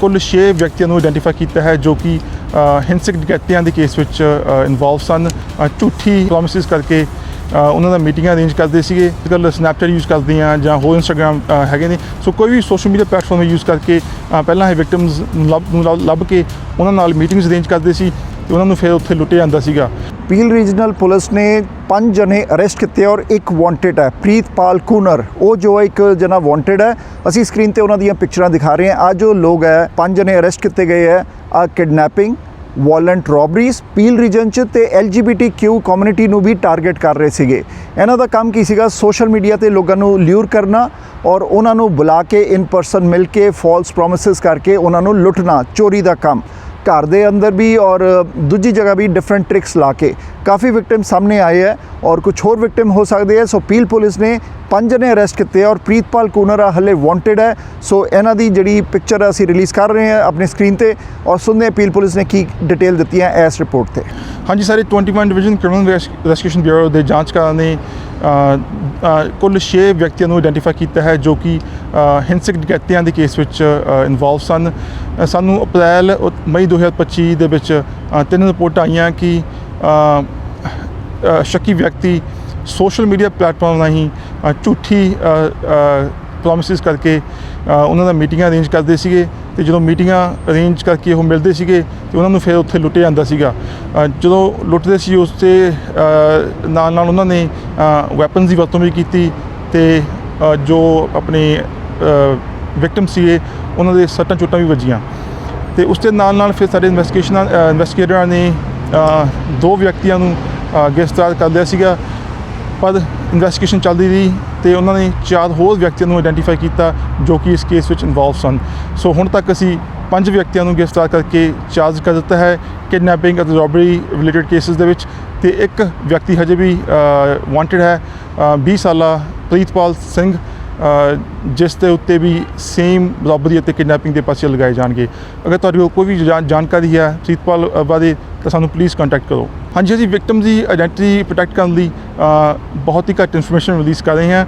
ਕੁੱਲ 6 ਵਿਅਕਤੀਆਂ ਨੂੰ ਆਇਡੈਂਟੀਫਾਈ ਕੀਤਾ ਹੈ ਜੋ ਕਿ ਹਿੰਸਕ ਡਕੈਤੀਆਂ ਦੇ ਕੇਸ ਵਿੱਚ ਇਨਵੋਲਵ ਸਨ। ਝੂਠੀ ਪ੍ਰੋਮਿਸਿਸ ਕਰਕੇ ਉਹਨਾਂ ਦਾ ਮੀਟਿੰਗਾਂ ਅਰੇਂਜ ਕਰਦੇ ਸੀਗੇ। ਅੱਜ ਕੱਲ੍ਹ ਸਨੈਪਚੈਟ ਯੂਜ਼ ਕਰਦੇ ਆ ਜਾਂ ਹੋਰ ਇੰਸਟਾਗ੍ਰਾਮ ਹੈਗੇ ਨੇ। ਸੋ ਕੋਈ ਵੀ ਸੋਸ਼ਲ ਮੀਡੀਆ ਪਲੇਟਫਾਰਮ ਯੂਜ਼ ਕਰਕੇ ਪਹਿਲਾਂ ਇਹ ਵਿਕਟਮਸ ਨੂੰ ਲੱਭ ਕੇ ਉਹਨਾਂ ਨਾਲ ਮੀਟਿੰਗਸ ਅਰੇਂਜ ਕਰਦੇ ਸੀ ਤੇ ਉਹਨਾਂ ਨੂੰ ਫਿਰ ਉੱਥੇ ਲੁੱਟਿਆ ਜਾਂਦਾ ਸੀਗਾ। ਪੀਲ ਰੀਜਨਲ ਪੁਲਿਸ ਨੇ 5 ਜਣੇ ਅਰੈਸਟ ਕੀਤੇ ਔਰ ਇੱਕ ਵਾਂਟਡ ਹੈ, ਪ੍ਰੀਤਪਾਲ ਕੂਨਰ। ਉਹ ਜੋ ਇੱਕ ਜਣਾ ਵਾਂਟਡ ਹੈ, ਅਸੀਂ ਸਕਰੀਨ ਤੇ ਉਹਨਾਂ ਦੀਆਂ ਪਿਕਚਰਾਂ ਦਿਖਾ ਰਹੇ ਹਾਂ। ਅੱਜ ਜੋ ਲੋਕ ਹੈ 5 ਜਣੇ ਅਰੈਸਟ ਕੀਤੇ ਗਏ ਹੈ ਕਿਡਨੈਪਿੰਗ, ਵਾਇਲੈਂਟ ਰੋਬਰੀਜ਼ ਪੀਲ ਰੀਜਨ 'ਚ ਤੇ LGBTQ ਕਮਿਊਨਿਟੀ ਨੂੰ ਵੀ ਟਾਰਗੇਟ ਕਰ ਰਹੇ ਸੀਗੇ। ਇਹਨਾਂ ਦਾ ਕੰਮ ਕੀ ਸੀਗਾ? ਸੋਸ਼ਲ ਮੀਡੀਆ ਤੇ ਲੋਕਾਂ ਨੂੰ ਲਿਊਰ ਕਰਨਾ ਔਰ ਉਹਨਾਂ ਨੂੰ ਬੁਲਾ ਕੇ ਇਨ ਪਰਸਨ ਮਿਲ ਕੇ ਫਾਲਸ ਪ੍ਰੋਮਿਸਿਸ ਕਰਕੇ ਉਹਨਾਂ ਨੂੰ ਲੁੱਟਣਾ, ਚੋਰੀ ਦਾ ਕੰਮ। घर के अंदर भी और दूजी जगह भी डिफरेंट ट्रिक्स ला के काफ़ी विक्टिम सामने आए हैं और कुछ होर विक्टिम हो सकते हैं। सो पील पुलिस ने 5 जने अरेस्ट किए और प्रीतपाल कूनर हले वांटेड है। सो इन्हां दी जिहड़ी पिक्चर असीं रिलीज़ कर रहे हैं अपनी स्क्रीन ते और सुनते हैं पील पुलिस ने की डिटेल दी है इस रिपोर्ट ते। हाँ जी, सारे 21 डिवीजन क्रिमिनल इन्वेस्टिगेशन ब्यूरो के जांचकारां ने कुल 6 व्यक्तियों को आइडेंटिफाई किया है जो कि हिंसक डकैतियां के केस में इन्वॉल्व सन। सानू अप्रैल मई 2025 दे विच 3 रिपोर्ट आईयां कि शक्की व्यक्ति सोशल मीडिया प्लेटफॉर्म राही झूठी प्रॉमिसिस करके उन्होंने मीटिंग अरेंज करते सीगे ते जो मीटिंगां अरेंज करके वो मिलते सीगे ते उन्होंने फिर उत्थे लुट्टिया जांदा सीगा। जो लुटते सी उस ते नाल उन्होंने वैपन्स की वरतों भी की ते जो अपने विक्टिम सीगे उन्होंने सट्टां चोटां भी वजियां ते उस दे नाल फिर साडे इन्वेस्टिगेटर ने 2 व्यक्तियों को गिरफ्तार कर लिया सीगा। पर इन्वेस्टिगेशन चल रही रही तो उन्होंने 4 होर व्यक्तियों को आइडेंटिफाई किया जो कि इस केस में इन्वॉल्व सन। सो हुण तक असी 5 व्यक्तियों को गिरफ्तार करके चार्ज कर दिता है किडनैपिंग और रॉबरी रिलेटेड केसिस दे विच। ते एक व्यक्ति हजे भी वांटेड है 20 साला प्रीतपाल सिंह जिस के उत्ते भी सेम रॉबरी और किडनैपिंग के पर्चे लगाए जाएंगे। अगर तुहाडे कोई भी जानकारी है प्रीतपाल बारे तो सानू प्लीज़ कॉन्टैक्ट करो। हाँ जी, अभी विक्टिम की आइडेंटिटी प्रोटैक्ट करने लई बहुत ही घट इन्फॉर्मेशन रिलीज़ कर रहे हैं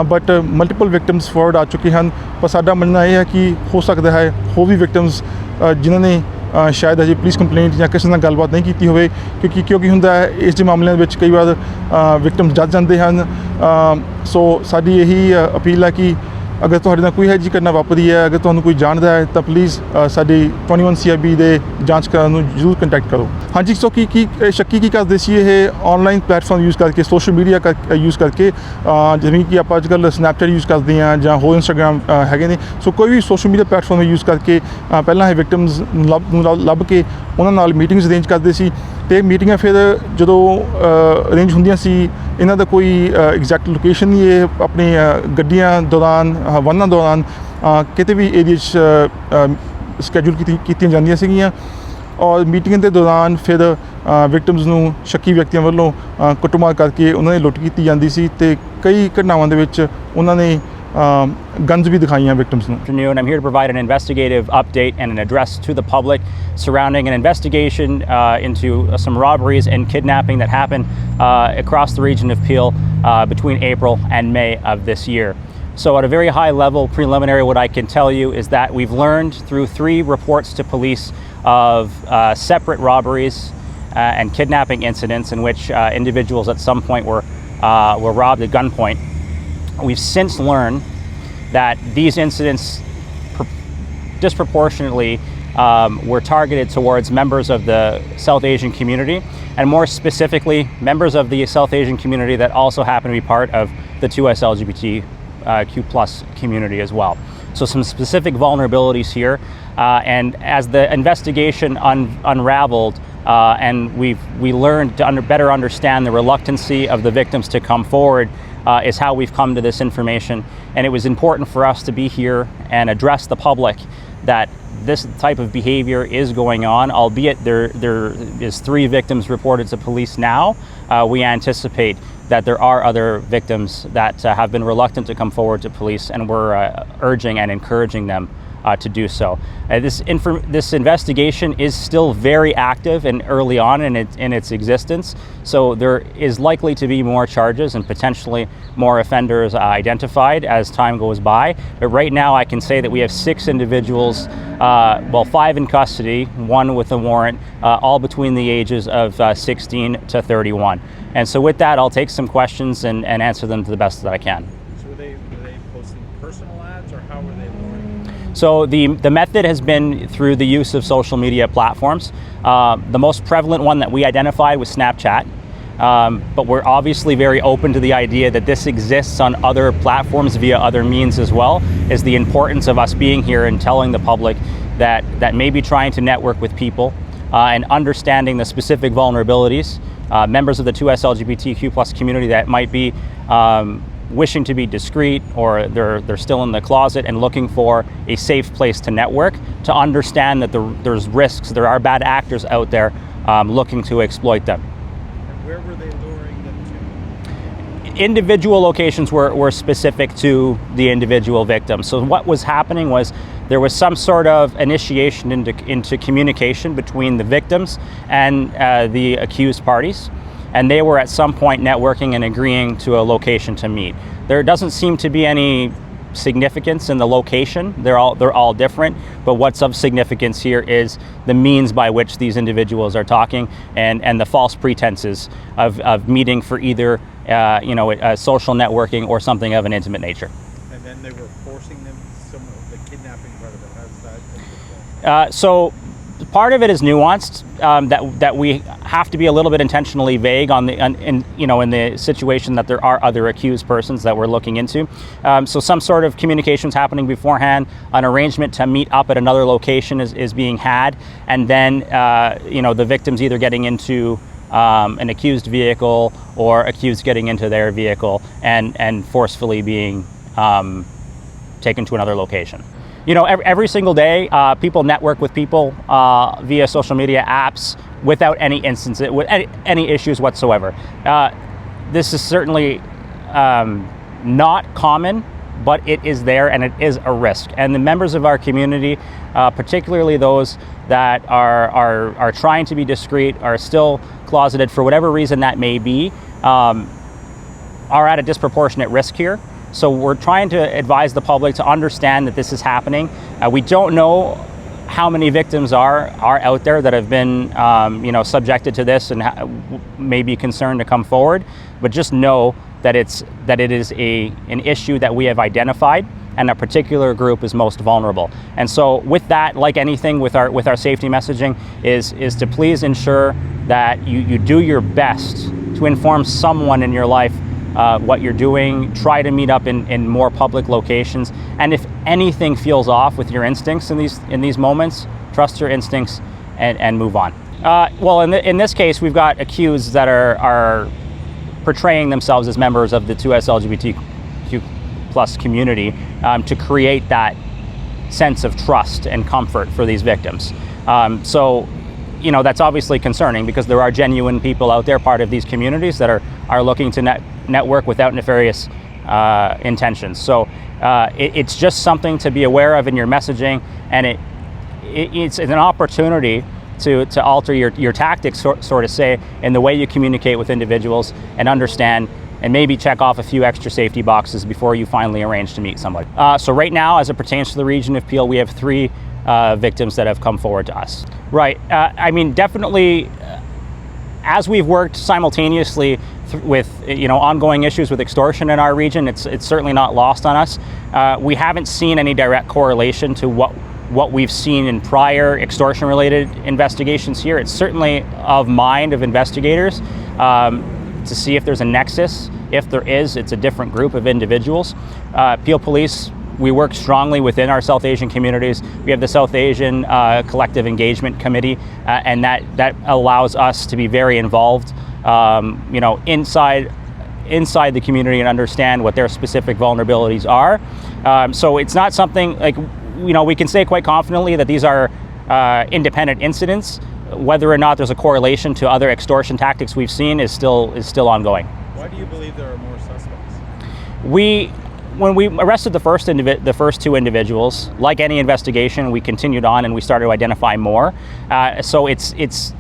बट मल्टीपल विक्टिम्स फॉरवर्ड आ चुके हैं। पर साडा मनना यह है कि हो सकता है होर भी विक्टिम्स जिन्होंने शायद अजे पुलिस कंप्लेंट या किसी नाल गलबात नहीं की होवे क्योंकि हुंदा है इस मामलों में कई बार विक्टिम्स जज जाते हैं। सो साडी यही अपील है कि अगर तुहाडे नाल कोई है जी घटना वापरी है, अगर तुहानूं कोई जानदा है तो प्लीज़ साडी 21 CIB दे जांचकारां नूं जरूर कंटैक्ट करो। हाँ जी, सो की शक्की की करदे सी ये ऑनलाइन प्लेटफॉर्म यूज़ करके सोशल मीडिया यूज़ करके जिवें कि आप अजकल स्नैपचैट यूज़ करते हैं जां होर इंस्टाग्राम हैगे ने। सो कोई भी सोशल मीडिया प्लेटफॉर्म यूज़ करके पहलां ये विक्टिम्स लभ के उन्हां नाल मीटिंग्स अरेंज करते सी ते मीटिंगां फिर जो अरेंज होंदियां सी इन्हां दा कोई एग्जैक्ट लोकेशन नहीं है अपनी गड्डियां दौरान वाहनां दौरान किते भी एरिया स्कैड्यूल कीतियां जांदियां सीगियां और मीटिंग के दौरान फिर विक्टिम्स नूं शक्की व्यक्तियों वालों कुटमार करके उन्होंने लुੱਟ की जाती सी ते कई घटनावां दे विच उन्होंने guns भी दिखाइयां victims ਨੂੰ। Afternoon, I'm here to provide an investigative update and an address to the public surrounding an investigation into some robberies and kidnapping that happened across the region of Peel between April and May of this year. So at a very high level, preliminary, what I can tell you is that we've learned through 3 reports to police of separate robberies and kidnapping incidents in which individuals at some point were robbed at gunpoint. We've since learned that these incidents disproportionately were targeted towards members of the South Asian community, and more specifically members of the South Asian community that also happen to be part of the 2S LGBTQ+ community as well. So some specific vulnerabilities here, and as the investigation unraveled and we learned to better understand the reluctancy of the victims to come forward is how we've come to this information. And it was important for us to be here and address the public that this type of behavior is going on, albeit there is 3 victims reported to police now. We anticipate that there are other victims that have been reluctant to come forward to police, and we're urging and encouraging them to do so. This investigation is still very active and early on in its existence, so there is likely to be more charges and potentially more offenders identified as time goes by. But right now I can say that we have 6 individuals, 5 in custody, 1 with a warrant, all between the ages of 16 to 31. And so with that, I'll take some questions and answer them to the best that I can. So were they posting personal ads, or how were they luring? So the method has been through the use of social media platforms. The most prevalent one that we identified was Snapchat. But we're obviously very open to the idea that this exists on other platforms via other means as well, is the importance of us being here and telling the public that maybe trying to network with people and understanding the specific vulnerabilities, members of the 2S LGBTQ+ community that might be wishing to be discreet, or they're still in the closet and looking for a safe place to network, to understand that there's risks, there are bad actors out there looking to exploit them. And where were they luring them to? Individual locations were specific to the individual victim. So what was happening was there was some sort of initiation into communication between the victims and the accused parties, and they were at some point networking and agreeing to a location to meet. There doesn't seem to be any significance in the location. They're all different, but what's of significance here is the means by which these individuals are talking, and the false pretenses of meeting for either social networking or something of an intimate nature. And then they were forcing them, some of the kidnapping part of it. How does that take place? So part of it is nuanced, that we have to be a little bit intentionally vague in the situation that there are other accused persons that we're looking into. So some sort of communications happening beforehand, an arrangement to meet up at another location is being had, and then the victims either getting into an accused vehicle or accused getting into their vehicle and forcefully being taken to another location. Every single day, people network with people via social media apps without any instances, with any issues whatsoever. This is certainly not common, but it is there, and it is a risk. And the members of our community, particularly those that are trying to be discreet, are still closeted for whatever reason that may be, are at a disproportionate risk here. So we're trying to advise the public to understand that this is happening. We don't know how many victims are out there that have been subjected to this and may be concerned to come forward, but just know that it is an issue that we have identified, and a particular group is most vulnerable. And so with that, like anything with our safety messaging, is to please ensure that you do your best to inform someone in your life what you're doing. Try to meet up in more public locations, and if anything feels off with your instincts in these moments, trust your instincts and move on. In this case, we've got accused that are portraying themselves as members of the 2S LGBTQ+ community to create that sense of trust and comfort for these victims. That's obviously concerning, because there are genuine people out there, part of these communities, that are looking to network without nefarious intentions. So it's just something to be aware of in your messaging, and it's an opportunity to alter your tactics, sort of say, in the way you communicate with individuals, and understand and maybe check off a few extra safety boxes before you finally arrange to meet somebody. So right now, as it pertains to the region of Peel, we have 3 victims that have come forward to us. Right, definitely, as we've worked simultaneously with ongoing issues with extortion in our region, it's certainly not lost on us. We haven't seen any direct correlation to what we've seen in prior extortion-related investigations here. It's certainly of mind of investigators to see if there's a nexus. If there is, it's a different group of individuals. Peel Police, we work strongly within our South Asian communities. We have the South Asian Collective Engagement Committee, and that allows us to be very involved, inside the community and understand what their specific vulnerabilities are. So it's not something like, we can say quite confidently that these are independent incidents. Whether or not there's a correlation to other extortion tactics we've seen is still ongoing. Why do you believe there are more suspects? when we arrested the first two individuals, like any investigation, we continued on and we started to identify more. So it's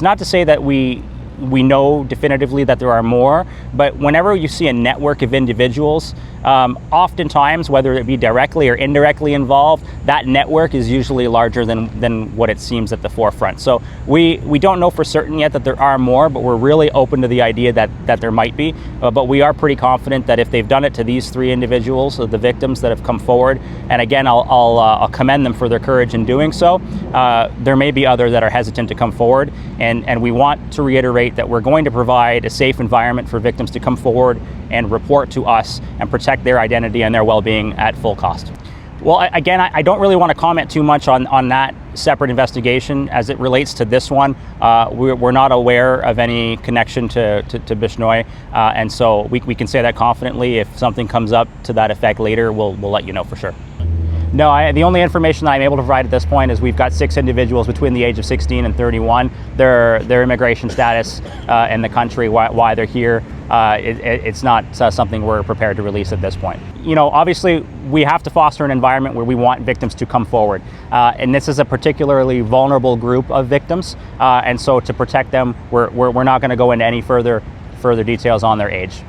not to say that we know definitively that there are more, but whenever you see a network of individuals, oftentimes, whether it be directly or indirectly involved, that network is usually larger than what it seems at the forefront. So we don't know for certain yet that there are more, but we're really open to the idea that there might be. But we are pretty confident that if they've done it to these three individuals, the victims that have come forward, and again, I'll commend them for their courage in doing so, there may be others that are hesitant to come forward, and we want to reiterate that we're going to provide a safe environment for victims to come forward and report to us and protect their identity and their well-being at full cost. Well, again, I don't really want to comment too much on that separate investigation as it relates to this one. We're not aware of any connection to Bishnoi, and so we can say that confidently. If something comes up to that effect later, we'll let you know for sure. No, the only information that I'm able to provide at this point is we've got 6 individuals between the age of 16 and 31. Their immigration status in the country, why they're here, it's not something we're prepared to release at this point. You know, obviously, we have to foster an environment where we want victims to come forward. And this is a particularly vulnerable group of victims. And so to protect them, we're not going to go into any further details on their age.